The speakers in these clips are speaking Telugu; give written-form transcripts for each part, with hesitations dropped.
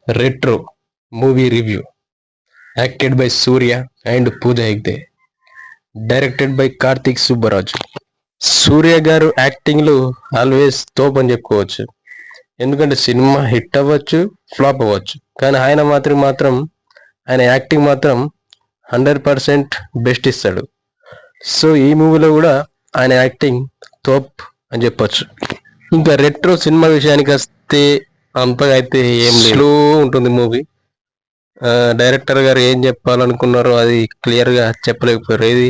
Retro movie review acted by Suriya and Pooja Hegde, directed by Karthik Subbaraj. Suriya గారు యాక్టింగ్లు ఆల్వేస్ తోప్ అని చెప్పుకోవచ్చు. ఎందుకంటే సినిమా హిట్ అవ్వచ్చు, ఫ్లాప్ అవ్వచ్చు, కానీ ఆయన మాత్రం ఆయన యాక్టింగ్ మాత్రం 100% బెస్ట్ ఇస్తాడు. సో ఈ మూవీలో కూడా ఆయన యాక్టింగ్ తోప్ అని చెప్పొచ్చు. ఇంకా రెట్రో సినిమా విషయానికి వస్తే అంతగా అయితే ఏం స్లో ఉంటుంది మూవీ. డైరెక్టర్ గారు ఏం చెప్పాలనుకున్నారో అది క్లియర్గా చెప్పలేకపోయారు. ఏది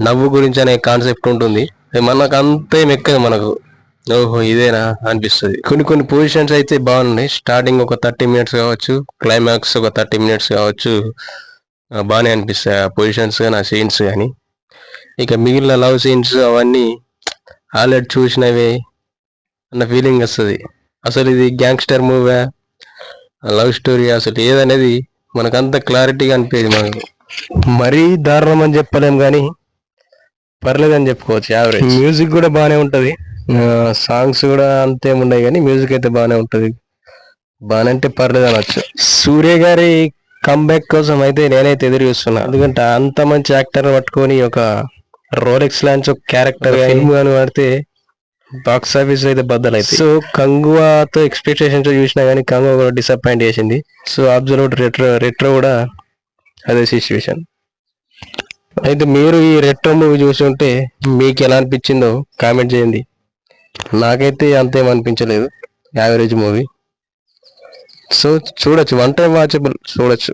నవ్వు గురించి అనే కాన్సెప్ట్ ఉంటుంది, మనకు అంతే మెక్కదు. మనకు ఓహో ఇదేనా అనిపిస్తుంది. కొన్ని పొజిషన్స్ అయితే బాగున్నాయి. స్టార్టింగ్ ఒక 30 minutes కావచ్చు, క్లైమాక్స్ ఒక 30 minutes కావచ్చు, బాగానే అనిపిస్తాయి ఆ పొజిషన్స్ కానీ ఆ సీన్స్ కానీ. ఇక మిగిలిన లవ్ సీన్స్ అవన్నీ ఆల్రెడీ చూసినవే అన్న ఫీలింగ్ వస్తుంది. అసలు ఇది గ్యాంగ్స్టర్ మూవీ, లవ్ స్టోరీ, అసలు ఏదనేది మనకంత క్లారిటీగా అనిపించేది. మనకు మరీ దారుణం అని చెప్పలేం కానీ పర్లేదని చెప్పుకోవచ్చు, యావరేజ్. మ్యూజిక్ కూడా బాగానే ఉంటుంది, సాంగ్స్ కూడా అంతేముండయి కానీ మ్యూజిక్ అయితే బాగానే ఉంటుంది. బాగానే అంటే పర్లేదు అనొచ్చు. సూర్య గారి కంబ్యాక్ కోసం అయితే నేనైతే ఎదురు చూస్తున్నా. ఎందుకంటే అంత మంచి యాక్టర్ పట్టుకొని ఒక రోలెక్స్ లాంటి ఒక క్యారెక్టర్ ఫిల్మ్ కానీ పడితే బాక్స్ ఆఫీస్ అయితే బద్దలైతే. సో కంగువాతో ఎక్స్పెక్టేషన్స్ చూసినా కానీ కంగువా కూడా డిసప్పాయింట్ చేసింది. సో అబ్జల్యూట్ రెట్రో కూడా అదే సిచ్యువేషన్. అయితే మీరు ఈ రెట్రో మూవీ చూసి ఉంటే మీకు ఎలా అనిపించిందో కామెంట్ చేయండి. నాకైతే అంతేం అనిపించలేదు, యావరేజ్ మూవీ. సో చూడొచ్చు, వన్ టైం వాచబుల్, చూడొచ్చు.